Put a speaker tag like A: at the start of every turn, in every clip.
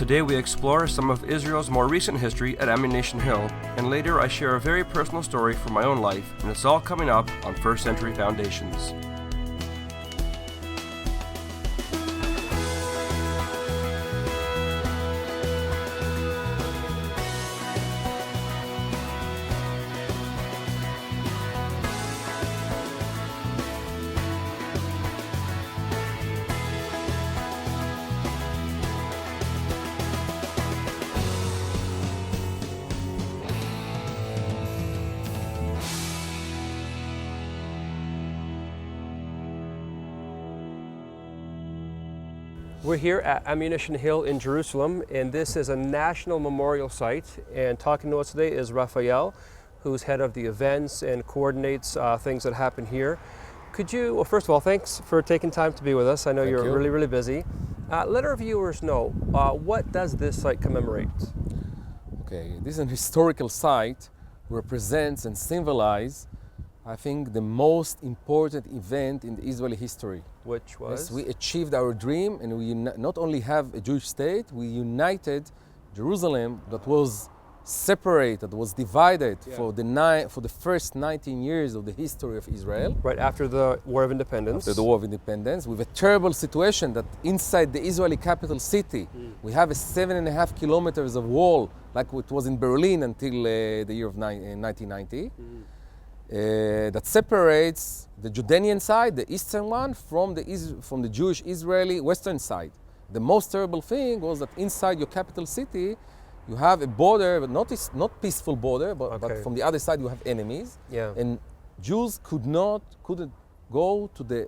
A: Today we explore some of Israel's more recent history at Ammunition Hill, and later I share a very personal story from my own life, and it's all coming up on First Century Foundations.
B: We're here at Ammunition Hill in Jerusalem, and this is a national memorial site. And talking to us today is Raphael, who's head of the events and coordinates things that happen here. Could you, well, first of all, thanks for taking time to be with us. I know you're really busy. Let our viewers know, what does this site commemorate?
C: Okay, this is an historical site, represents and symbolizes, I think, the most important event in the Israeli history.
B: Which was?
C: Yes, we achieved our dream, and we not only have a Jewish state, we united Jerusalem that was separated, was divided for the first 19 years of the history of Israel.
B: Right after the War of Independence.
C: After the War of Independence, with a terrible situation that inside the Israeli capital city, we have a 7.5 kilometers of wall, like it was in Berlin until the year of 1990. That separates the Jordanian side, the eastern one, from the Jewish Israeli western side. The most terrible thing was that inside your capital city, you have a border, but not peaceful border, but from the other side you have enemies.
B: Yeah.
C: And Jews couldn't go to the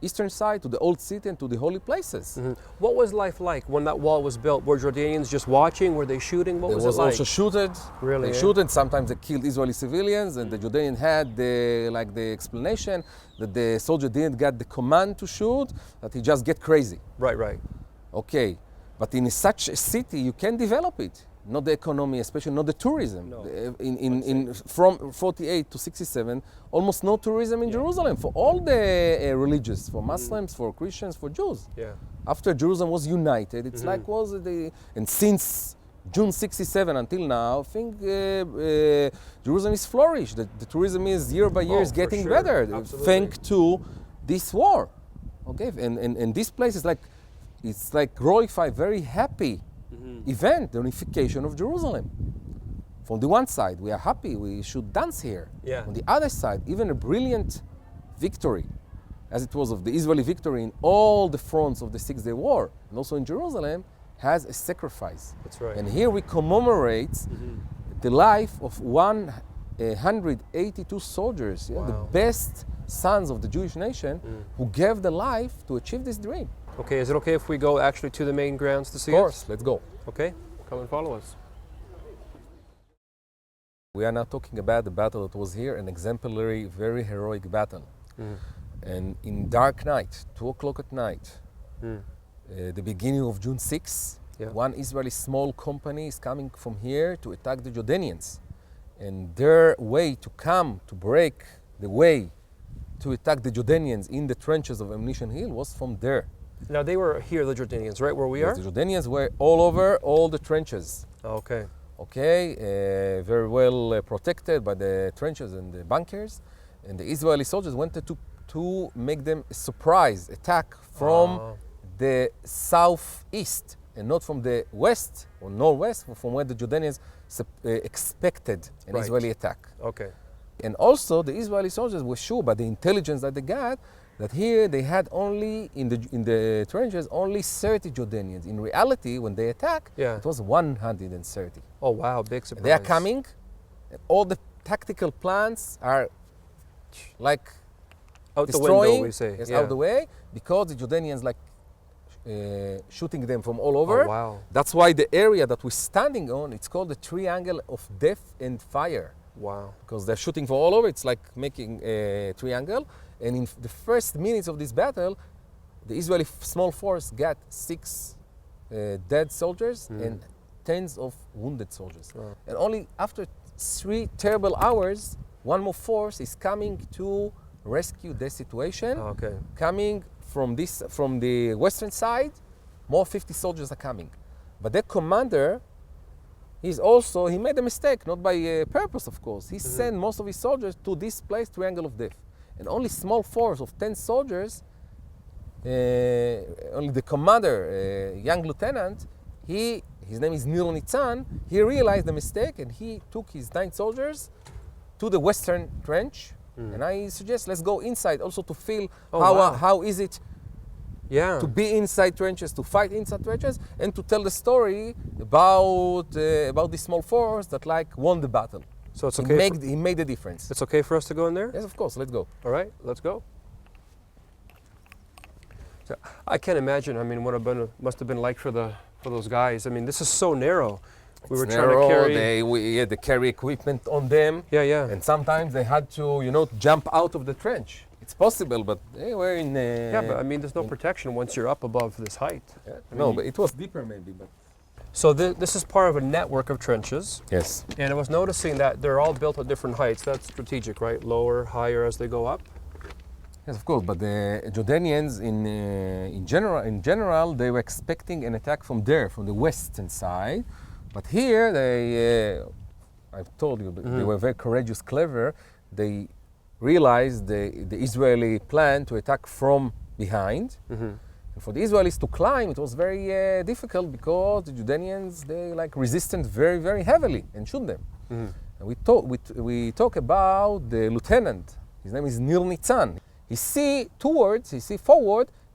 C: eastern side, to the old city and to the holy places.
B: Mm-hmm. What was life like when that wall was built? Were Jordanians just watching? Were they shooting? What was it like?
C: There was also shooting.
B: Really?
C: They shooted. Sometimes they killed Israeli civilians, and the Jordanian had the explanation that the soldier didn't get the command to shoot, that he just get crazy.
B: Right.
C: Okay, but in such a city you can develop it. Not the economy, especially not the tourism. No. From 48 to 67, almost no tourism in Jerusalem for all the religious, for Muslims, for Christians, for Jews.
B: Yeah.
C: After Jerusalem was united, it's like and since June 67 until now, I think Jerusalem is flourished. The tourism is year by year is getting better, thanks to this war. Okay, and this place is like glorified, very happy event, the unification of Jerusalem. From the one side, we are happy, we should dance here.
B: Yeah.
C: On the other side, even a brilliant victory, as it was of the Israeli victory in all the fronts of the Six-Day War, and also in Jerusalem, has a sacrifice.
B: That's right.
C: And here we commemorate the life of 182 soldiers, the best sons of the Jewish nation, who gave their life to achieve this dream.
B: Okay, is it okay if we go actually to the main grounds to see it?
C: Of course, let's go.
B: Okay, come and follow us.
C: We are now talking about the battle that was here, an exemplary, very heroic battle. And in dark night, 2 o'clock at night, the beginning of June 6, one Israeli small company is coming from here to attack the Jordanians. And their way to come, to break the way to attack the Jordanians in the trenches of Ammunition Hill was from there.
B: Now they were here, the Jordanians, right, where we are?
C: The Jordanians were all over all the trenches.
B: Okay.
C: Okay, very well protected by the trenches and the bunkers. And the Israeli soldiers wanted to make them a surprise attack from the southeast and not from the west or northwest, from where the Jordanians expected an Israeli attack.
B: Okay.
C: And also the Israeli soldiers were sure by the intelligence that they got that here they had only, in the trenches, only 30 Jordanians. In reality, when they attack, it was 130.
B: Oh wow, big surprise.
C: They are coming, and all the tactical plans are like
B: out
C: destroying,
B: the window, we say.
C: out the way, because the Jordanians shooting them from all over.
B: Oh, wow.
C: That's why the area that we're standing on, it's called the triangle of death and fire.
B: Wow. Because
C: they're shooting from all over, it's like making a triangle. And in the first minutes of this battle, the Israeli small force got 6 dead soldiers and tens of wounded soldiers. Wow. And only after 3 terrible hours, one more force is coming to rescue the situation. Coming from the western side, more 50 soldiers are coming. But the commander, he made a mistake, not by purpose, of course. He sent most of his soldiers to this place, Triangle of Death. And only small force of 10 soldiers, only the commander, young lieutenant, his name is Nir Nitzan, he realized the mistake and he took his 9 soldiers to the western trench. And I suggest let's go inside also to feel how is it to be inside trenches, to fight inside trenches, and to tell the story about this small force that like won the battle.
B: So it's okay.
C: He made a difference.
B: It's okay for us to go in there?
C: Yes, of course. Let's go.
B: All right, let's go. So I can't imagine. I mean, what it must have been like for those guys. I mean, this is so narrow. We were trying to carry.
C: We had to carry equipment on them.
B: Yeah.
C: And sometimes they had to, jump out of the trench. It's possible, but they were in.
B: Yeah, but I mean, there's no protection once you're up above this height.
C: Yeah. But it was deeper maybe. But
B: so this is part of a network of trenches.
C: yes.
B: And I was noticing that they're all built at different heights. That's strategic, right? Lower, higher as they go up.
C: Yes, of course. But the Jordanians, in general, they were expecting an attack from the western side. But here, I've told you, they were very courageous, clever. They realized the Israeli plan to attack from behind. And for the Israelis to climb, it was very difficult because the Jordanians, they resisted very, very heavily and shoot them. And we talk about the lieutenant. His name is Nir Nitzan. He see forward,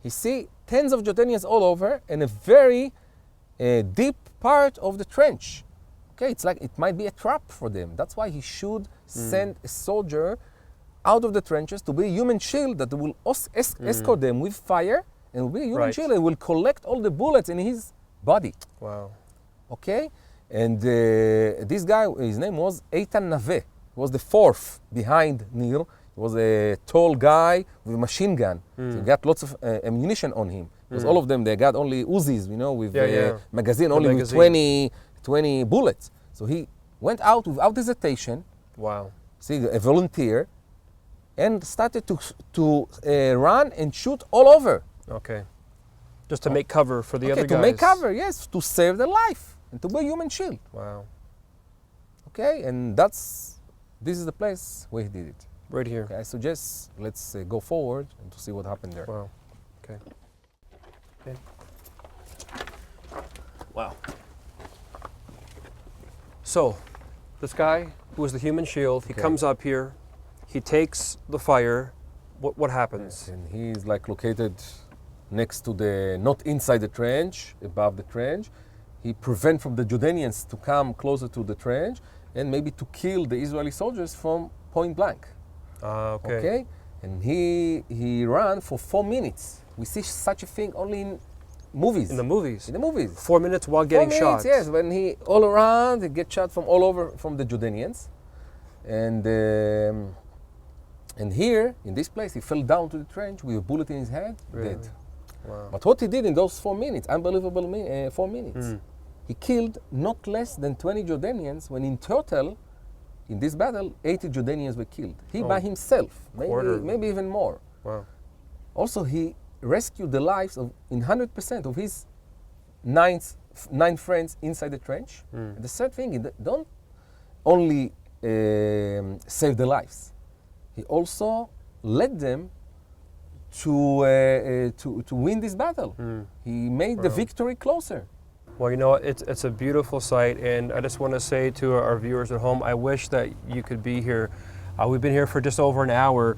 C: he see tens of Jordanians all over and a very deep part of the trench. Okay, it's like it might be a trap for them. That's why he should send a soldier out of the trenches to be a human shield that will escort them with fire and will be a human shield and will collect all the bullets in his body.
B: Wow.
C: Okay, and this guy, his name was Eitan Naveh. He was the fourth behind Nir. He was a tall guy with a machine gun. So he got lots of ammunition on him. Because all of them, they got only Uzis, with magazine, with 20 bullets. So he went out without hesitation.
B: Wow.
C: See, a volunteer, and started to run and shoot all over.
B: Okay. Just to make cover for the other guys.
C: To make cover, yes, to save their life and to be a human shield.
B: Wow.
C: Okay, and this is the place where he did it.
B: Right here.
C: Okay, I suggest let's go forward and to see what happened there.
B: Wow. Okay. Wow. So, this guy who was the human shield, he comes up here, he takes the fire. What happens?
C: And he's located next to not inside the trench, above the trench. He prevents from the Jordanians to come closer to the trench and maybe to kill the Israeli soldiers from point blank. Okay. And he ran for 4 minutes. We see such a thing only in movies.
B: In the movies?
C: In the movies.
B: 4 minutes while getting
C: 4 minutes,
B: shot?
C: Yes, when he all around, he gets shot from all over from the Jordanians. And here, in this place, he fell down to the trench with a bullet in his head, dead.
B: Wow.
C: But what he did in those 4 minutes, unbelievable 4 minutes, he killed not less than 20 Jordanians, when in total, in this battle, 80 Jordanians were killed. He by himself, maybe even more.
B: Wow.
C: Also, he rescued the lives of 100% of his 9 friends inside the trench. The third thing, he don't only save their lives. He also led them to win this battle. He made the victory closer.
B: Well, it's a beautiful sight, and I just want to say to our viewers at home, I wish that you could be here. We've been here for just over an hour,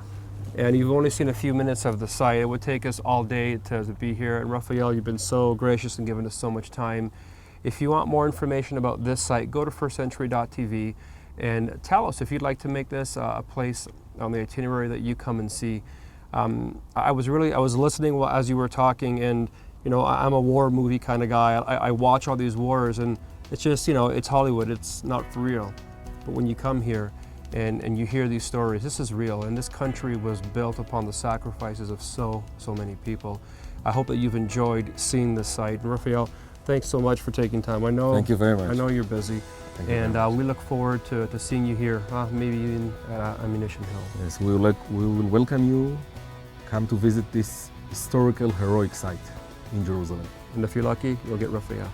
B: and you've only seen a few minutes of the site. It would take us all day to be here. And Raphael, you've been so gracious and given us so much time. If you want more information about this site, go to firstcentury.tv and tell us if you'd like to make this a place on the itinerary that you come and see. I was listening as you were talking, and I'm a war movie kind of guy. I watch all these wars, and it's just, it's Hollywood. It's not for real. But when you come here and you hear these stories, this is real, and this country was built upon the sacrifices of so many people. I hope that you've enjoyed seeing this site. And Raphael, thanks so much for taking time.
C: Thank you very much.
B: I know you're busy. And we look forward to seeing you here, maybe even at Ammunition Hill.
C: Yes, we will welcome you. Come to visit this historical, heroic site in Jerusalem.
B: And if you're lucky, you'll get Raphael.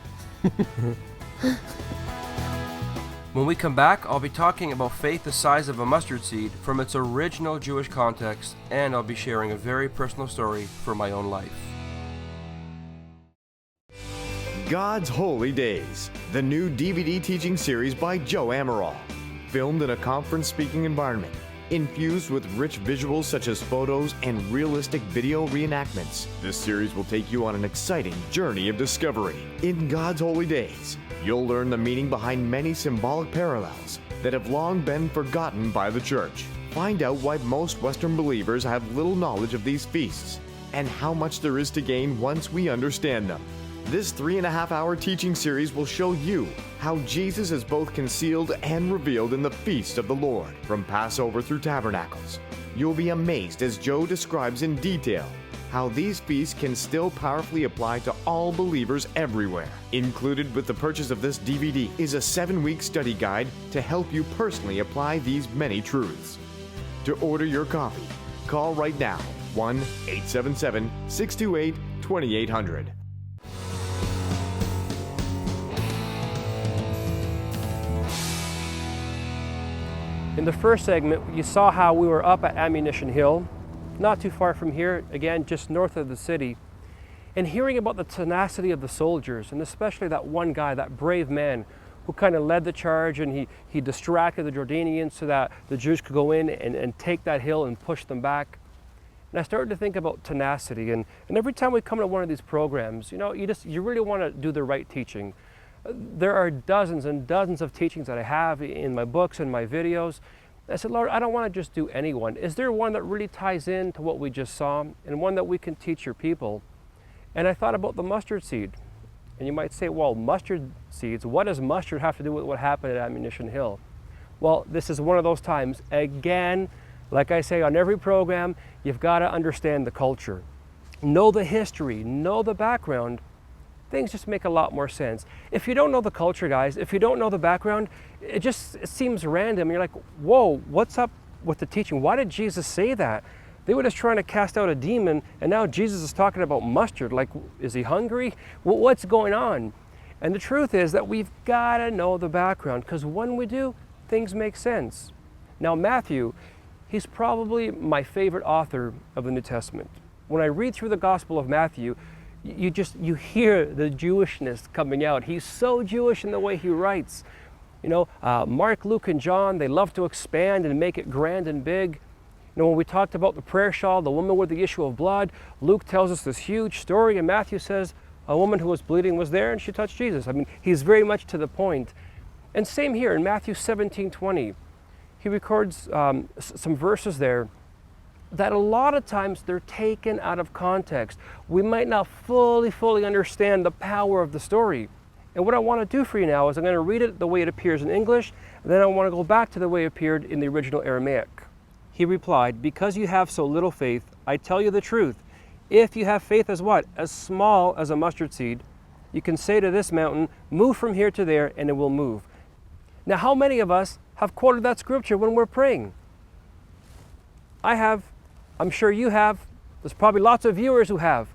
A: When we come back, I'll be talking about faith the size of a mustard seed from its original Jewish context, and I'll be sharing a very personal story from my own life.
D: God's Holy Days, the new DVD teaching series by Joe Amaral. Filmed in a conference speaking environment, infused with rich visuals such as photos and realistic video reenactments, this series will take you on an exciting journey of discovery. In God's Holy Days, you'll learn the meaning behind many symbolic parallels that have long been forgotten by the church. Find out why most Western believers have little knowledge of these feasts and how much there is to gain once we understand them. This 3.5-hour teaching series will show you how Jesus is both concealed and revealed in the feast of the Lord, from Passover through Tabernacles. You'll be amazed as Joe describes in detail how these feasts can still powerfully apply to all believers everywhere. Included with the purchase of this DVD is a 7-week study guide to help you personally apply these many truths. To order your copy, call right now, 1-877-628-2800.
B: In the first segment, you saw how we were up at Ammunition Hill, not too far from here, again, just north of the city, and hearing about the tenacity of the soldiers, and especially that one guy, that brave man, who kind of led the charge, and he distracted the Jordanians so that the Jews could go in and take that hill and push them back. And I started to think about tenacity, and every time we come to one of these programs, you really want to do the right teaching. There are dozens and dozens of teachings that I have in my books and my videos. I said, Lord, I don't want to just do any one. Is there one that really ties in to what we just saw, and one that we can teach your people? And I thought about the mustard seed. And you might say, well, mustard seeds, what does mustard have to do with what happened at Ammunition Hill? Well, this is one of those times. Again, like I say on every program, you've got to understand the culture. Know the history, know the background. Things just make a lot more sense. If you don't know the culture, guys, if you don't know the background, it seems random. You're like, whoa, what's up with the teaching? Why did Jesus say that? They were just trying to cast out a demon, and now Jesus is talking about mustard. Like, is he hungry? Well, what's going on? And the truth is that we've got to know the background, because when we do, things make sense. Now, Matthew, he's probably my favorite author of the New Testament. When I read through the Gospel of Matthew, you hear the Jewishness coming out. He's so Jewish in the way he writes. Mark, Luke, and John, they love to expand and make it grand and big. When we talked about the prayer shawl, the woman with the issue of blood, Luke tells us this huge story, and Matthew says a woman who was bleeding was there and she touched Jesus. I mean, he's very much to the point. And same here in Matthew 17:20. He records some verses there that a lot of times they're taken out of context. We might not fully understand the power of the story. And what I want to do for you now is I'm going to read it the way it appears in English, and then I want to go back to the way it appeared in the original Aramaic. He replied, "Because you have so little faith, I tell you the truth. If you have faith as what? As small as a mustard seed, you can say to this mountain, move from here to there, and it will move." Now, how many of us have quoted that scripture when we're praying? I have. I'm sure you have. There's probably lots of viewers who have.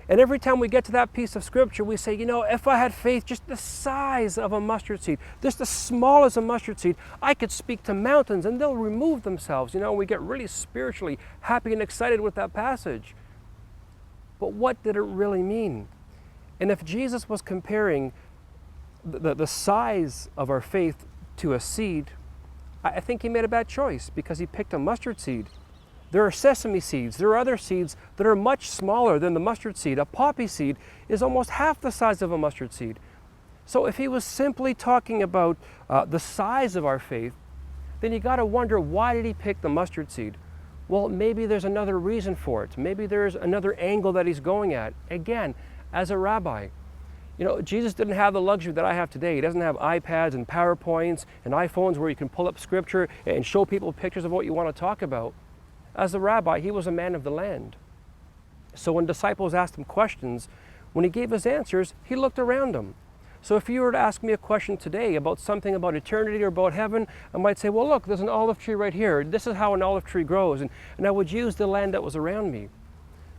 B: And every time we get to that piece of scripture, we say, if I had faith just the size of a mustard seed, just as small as a mustard seed, I could speak to mountains and they'll remove themselves. We get really spiritually happy and excited with that passage. But what did it really mean? And if Jesus was comparing the size of our faith to a seed, I think he made a bad choice, because he picked a mustard seed. There are sesame seeds. There are other seeds that are much smaller than the mustard seed. A poppy seed is almost half the size of a mustard seed. So if he was simply talking about the size of our faith, then you got to wonder, why did he pick the mustard seed? Well, maybe there's another reason for it. Maybe there's another angle that he's going at. Again, as a rabbi, Jesus didn't have the luxury that I have today. He doesn't have iPads and PowerPoints and iPhones where you can pull up scripture and show people pictures of what you want to talk about. As a rabbi, he was a man of the land. So when disciples asked him questions, when he gave his answers, he looked around him. So if you were to ask me a question today about something about eternity or about heaven, I might say, well, look, there's an olive tree right here. This is how an olive tree grows. And I would use the land that was around me.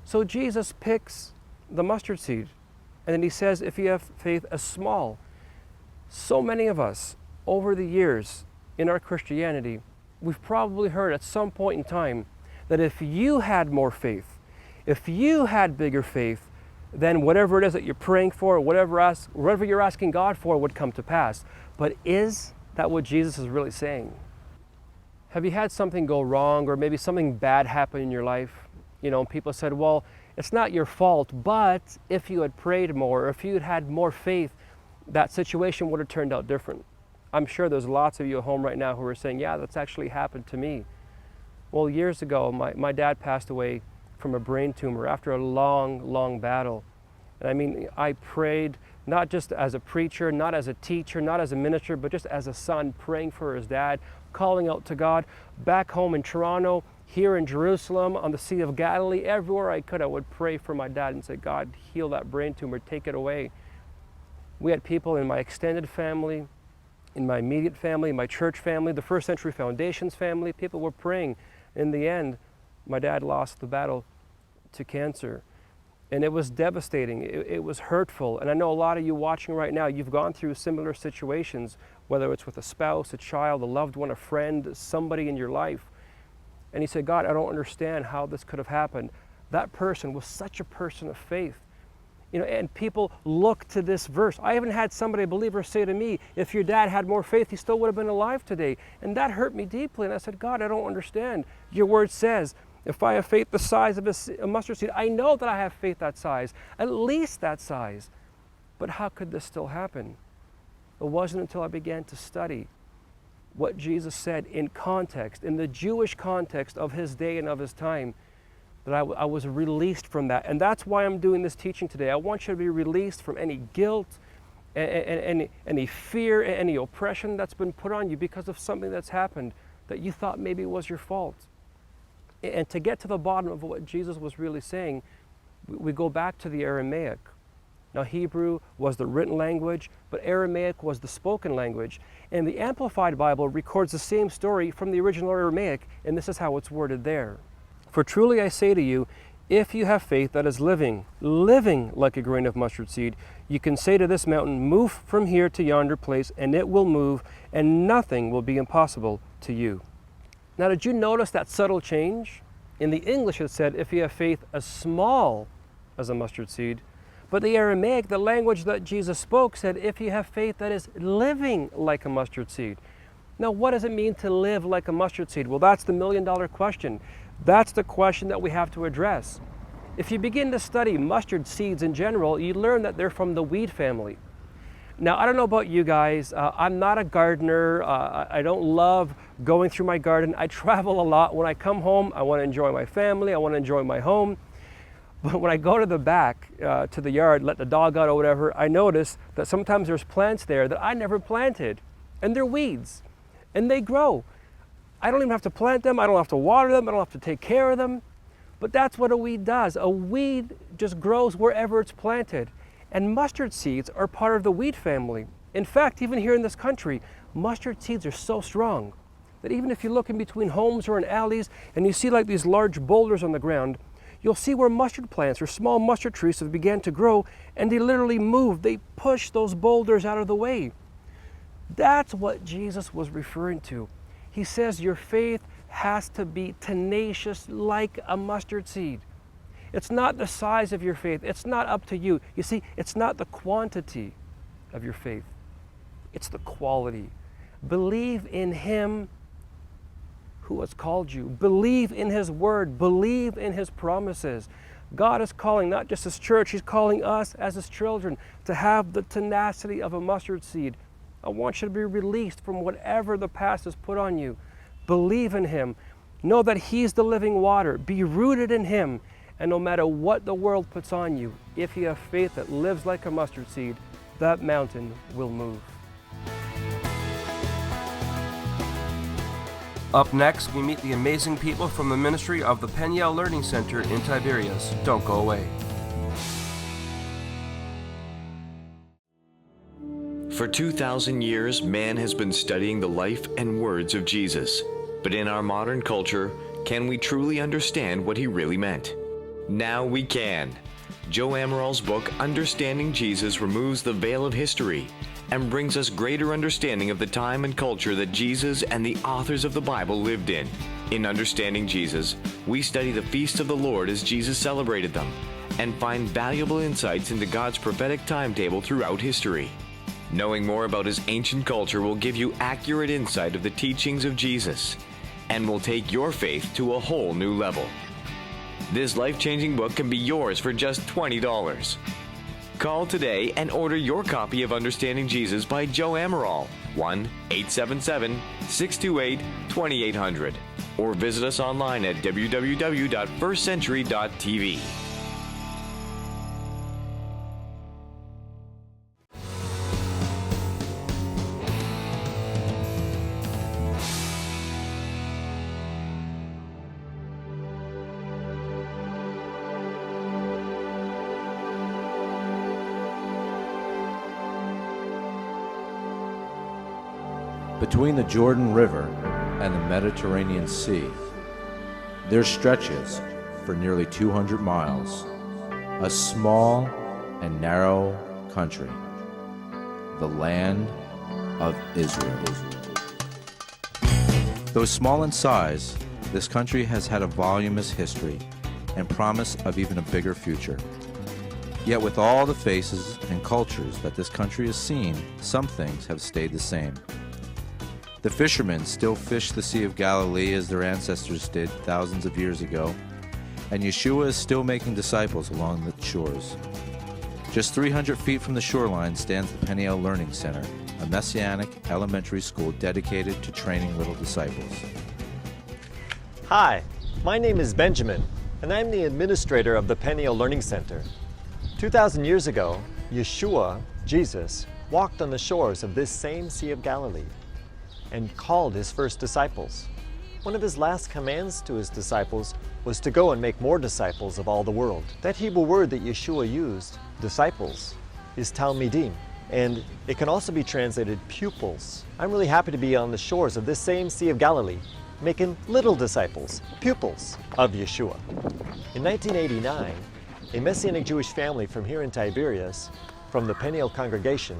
B: So Jesus picks the mustard seed. And then he says, if you have faith as small. So many of us, over the years in our Christianity, we've probably heard at some point in time that if you had more faith, if you had bigger faith, then whatever it is that you're praying for, whatever you're asking God for would come to pass. But is that what Jesus is really saying? Have you had something go wrong, or maybe something bad happen in your life? You know, people said, well, it's not your fault, but if you had prayed more, or if you had had more faith, that situation would have turned out different. I'm sure there's lots of you at home right now who are saying, yeah, that's actually happened to me. Well, years ago, my dad passed away from a brain tumor after a long, long battle. And I mean, I prayed not just as a preacher, not as a teacher, not as a minister, but just as a son, praying for his dad, calling out to God. Back home in Toronto, here in Jerusalem, on the Sea of Galilee, everywhere I could, I would pray for my dad and say, God, heal that brain tumor, take it away. We had people in my extended family, in my immediate family, my church family, the First Century Foundation's family, people were praying. In the end, my dad lost the battle to cancer. And it was devastating, it was hurtful. And I know a lot of you watching right now, you've gone through similar situations, whether it's with a spouse, a child, a loved one, a friend, somebody in your life. And he said, God, I don't understand how this could have happened. That person was such a person of faith. You know, and people look to this verse. I even had somebody, a believer, say to me, if your dad had more faith, he still would have been alive today. And that hurt me deeply. And I said, God, I don't understand. Your word says, if I have faith the size of a mustard seed, I know that I have faith that size, at least that size. But how could this still happen? It wasn't until I began to study what Jesus said in context, in the Jewish context of his day and of his time, that I was released from that. And that's why I'm doing this teaching today. I want you to be released from any guilt, and any fear, any oppression that's been put on you because of something that's happened that you thought maybe was your fault. And to get to the bottom of what Jesus was really saying, we go back to the Aramaic. Now, Hebrew was the written language, but Aramaic was the spoken language. And the Amplified Bible records the same story from the original Aramaic, and this is how it's worded there. For truly I say to you, if you have faith that is living like a grain of mustard seed, you can say to this mountain, move from here to yonder place, and it will move, and nothing will be impossible to you. Now, did you notice that subtle change? In the English it said, if you have faith as small as a mustard seed. But the Aramaic, the language that Jesus spoke, said, if you have faith that is living like a mustard seed. Now, what does it mean to live like a mustard seed? Well, that's the million-dollar question. That's the question that we have to address. If you begin to study mustard seeds in general, you learn that they're from the weed family. Now, I don't know about you guys. I'm not a gardener. I don't love going through my garden. I travel a lot. When I come home, I want to enjoy my family. I want to enjoy my home. But when I go to the back, to the yard, let the dog out or whatever, I notice that sometimes there's plants there that I never planted. And they're weeds. And they grow. I don't even have to plant them. I don't have to water them. I don't have to take care of them. But that's what a weed does. A weed just grows wherever it's planted. And mustard seeds are part of the weed family. In fact, even here in this country, mustard seeds are so strong that even if you look in between homes or in alleys and you see like these large boulders on the ground, you'll see where mustard plants or small mustard trees have began to grow, and they literally move. They push those boulders out of the way. That's what Jesus was referring to. He says your faith has to be tenacious like a mustard seed. It's not the size of your faith. It's not up to you. You see, it's not the quantity of your faith. It's the quality. Believe in Him who has called you. Believe in His word. Believe in His promises. God is calling not just His church, He's calling us as His children to have the tenacity of a mustard seed. I want you to be released from whatever the past has put on you. Believe in Him. Know that He's the living water. Be rooted in Him. And no matter what the world puts on you, if you have faith that lives like a mustard seed, that mountain will move.
A: Up next, we meet the amazing people from the ministry of the Peniel Learning Center in Tiberias. Don't go away.
D: For 2,000 years, man has been studying the life and words of Jesus. But in our modern culture, can we truly understand what he really meant? Now we can. Joe Amaril's book, Understanding Jesus, removes the veil of history and brings us greater understanding of the time and culture that Jesus and the authors of the Bible lived in. In Understanding Jesus, we study the feasts of the Lord as Jesus celebrated them and find valuable insights into God's prophetic timetable throughout history. Knowing more about his ancient culture will give you accurate insight of the teachings of Jesus and will take your faith to a whole new level. This life-changing book can be yours for just $20. Call today and order your copy of Understanding Jesus by Joe Amaral, 1-877-628-2800, or visit us online at www.firstcentury.tv.
E: Between the Jordan River and the Mediterranean Sea, there stretches, for nearly 200 miles, a small and narrow country, the land of Israel. Though small in size, this country has had a voluminous history and promise of even a bigger future. Yet with all the faces and cultures that this country has seen, some things have stayed the same. The fishermen still fish the Sea of Galilee as their ancestors did thousands of years ago, and Yeshua is still making disciples along the shores. Just 300 feet from the shoreline stands the Peniel Learning Center, a Messianic elementary school dedicated to training little disciples.
F: Hi, my name is Benjamin, and I'm the administrator of the Peniel Learning Center. 2,000 years ago, Yeshua, Jesus, walked on the shores of this same Sea of Galilee and called his first disciples. One of his last commands to his disciples was to go and make more disciples of all the world. That Hebrew word that Yeshua used, disciples, is talmidim, and it can also be translated pupils. I'm really happy to be on the shores of this same Sea of Galilee, making little disciples, pupils of Yeshua. In 1989, a Messianic Jewish family from here in Tiberias, from the Peniel congregation,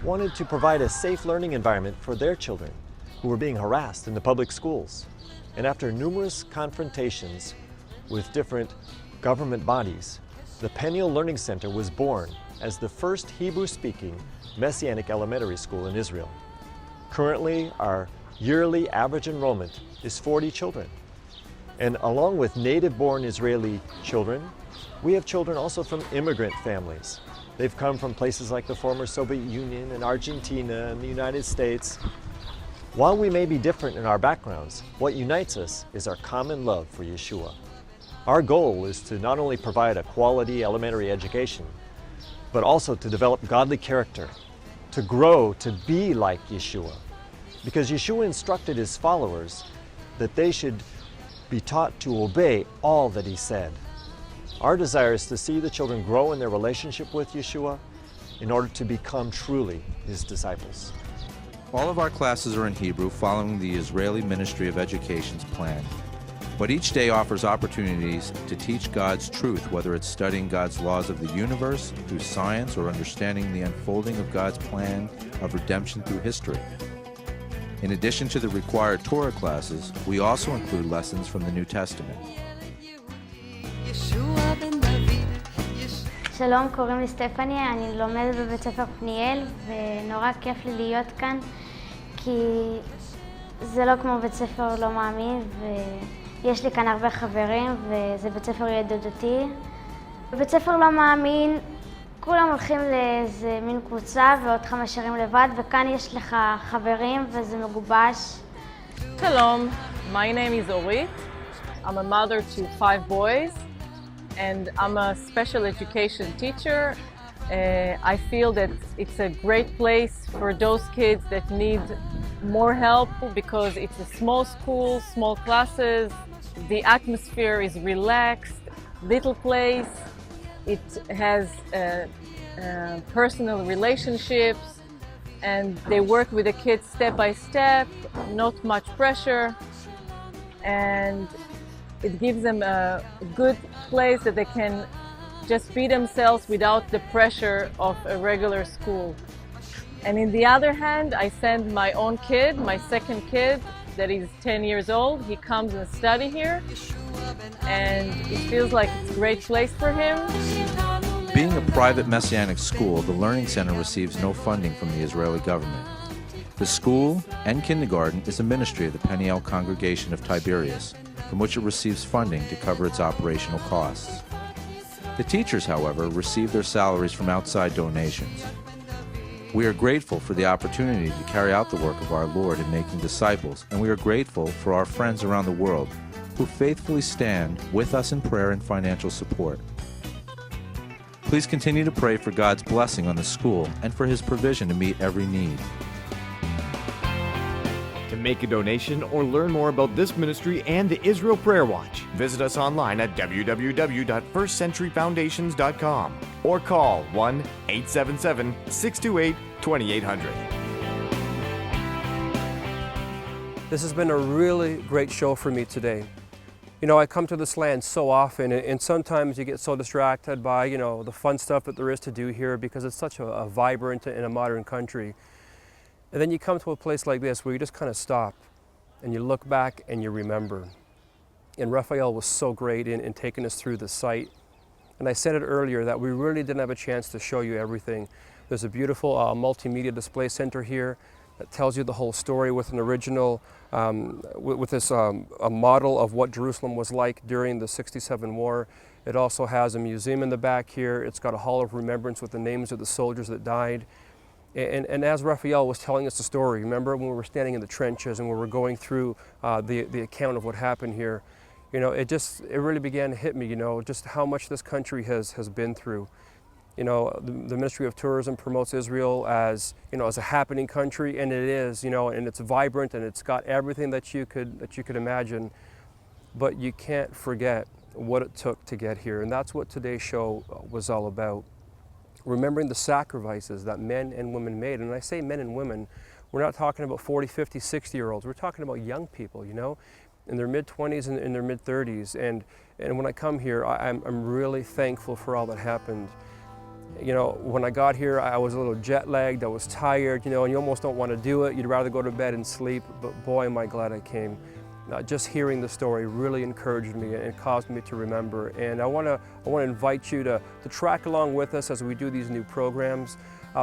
F: wanted to provide a safe learning environment for their children who were being harassed in the public schools. And after numerous confrontations with different government bodies, the Peniel Learning Center was born as the first Hebrew-speaking Messianic elementary school in Israel. Currently, our yearly average enrollment is 40 children. And along with native-born Israeli children, we have children also from immigrant families. They've come from places like the former Soviet Union and Argentina and the United States. While we may be different in our backgrounds, what unites us is our common love for Yeshua. Our goal is to not only provide a quality elementary education, but also to develop godly character, to grow to be like Yeshua. Because Yeshua instructed his followers that they should be taught to obey all that he said. Our desire is to see the children grow in their relationship with Yeshua in order to become truly his disciples.
E: All of our classes are in Hebrew following the Israeli Ministry of Education's plan. But each day offers opportunities to teach God's truth, whether it's studying God's laws of the universe through science or understanding the unfolding of God's plan of redemption through history. In addition to the required Torah classes, we also include lessons from the New Testament.
G: שלום, קוראים לי סטפני, אני לומדת בבית ספר פניאל ונורא כיף לי להיות כאן כי זה לא כמו בית ספר לא מאמין ויש לי כאן הרבה חברים וזה בית ספר ידידותי. בבית ספר לא מאמין כולם הולכים לאיזה מין קבוצה ועוד 5 שרים לבד וכאן יש לך חברים וזה מגובש.
H: Shalom, my name is Orit. I'm a mother to 5 boys. And I'm a special education teacher. I feel that it's a great place for those kids that need more help because it's a small school, small classes. The atmosphere is relaxed, little place. It has personal relationships and they work with the kids step by step, not much pressure. And it gives them a good place that they can just be themselves without the pressure of a regular school. And in the other hand, I send my own kid, my second kid, that is 10 years old. He comes and study here, and it feels like it's a great place for him.
E: Being a private Messianic school, the Learning Center receives no funding from the Israeli government. The school and kindergarten is a ministry of the Peniel congregation of Tiberias, from which it receives funding to cover its operational costs. The teachers, however, receive their salaries from outside donations. We are grateful for the opportunity to carry out the work of our Lord in making disciples, and we are grateful for our friends around the world who faithfully stand with us in prayer and financial support. Please continue to pray for God's blessing on the school and for His provision to meet every need.
D: To make a donation or learn more about this ministry and the Israel Prayer Watch, visit us online at www.firstcenturyfoundations.com or call 1-877-628-2800.
B: This has been a really great show for me today. You know, I come to this land so often, and sometimes you get so distracted by, you know, the fun stuff that there is to do here because it's such a vibrant and a modern country. And then you come to a place like this where you just kind of stop and you look back and you remember. And Raphael was so great in taking us through the site. And I said it earlier that we really didn't have a chance to show you everything. There's a beautiful multimedia display center here that tells you the whole story with an original, a model of what Jerusalem was like during the '67 war. It also has a museum in the back here. It's got a hall of remembrance with the names of the soldiers that died. And as Raphael was telling us the story, remember when we were standing in the trenches and we were going through the account of what happened here, you know, it really began to hit me, you know, just how much this country has been through. You know, the Ministry of Tourism promotes Israel as, you know, as a happening country, and it is, you know, and it's vibrant and it's got everything that you could imagine. But you can't forget what it took to get here, and that's what today's show was all about. Remembering the sacrifices that men and women made. And when I say men and women, we're not talking about 40, 50, 60-year-olds. We're talking about young people, you know, in their mid-20s and in their mid-30s. And when I come here, I'm really thankful for all that happened. You know, when I got here, I was a little jet-lagged, I was tired, you know, and you almost don't want to do it. You'd rather go to bed and sleep, but boy, am I glad I came. Just hearing the story really encouraged me and caused me to remember. And I want to invite you to track along with us as we do these new programs.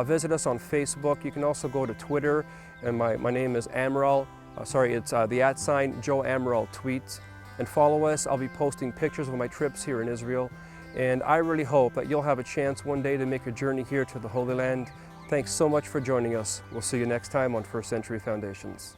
B: Visit us on Facebook. You can also go to Twitter, and my name is Amaral. It's the @ Joe Amaral tweets. And follow us. I'll be posting pictures of my trips here in Israel. And I really hope that you'll have a chance one day to make a journey here to the Holy Land. Thanks so much for joining us. We'll see you next time on First Century Foundations.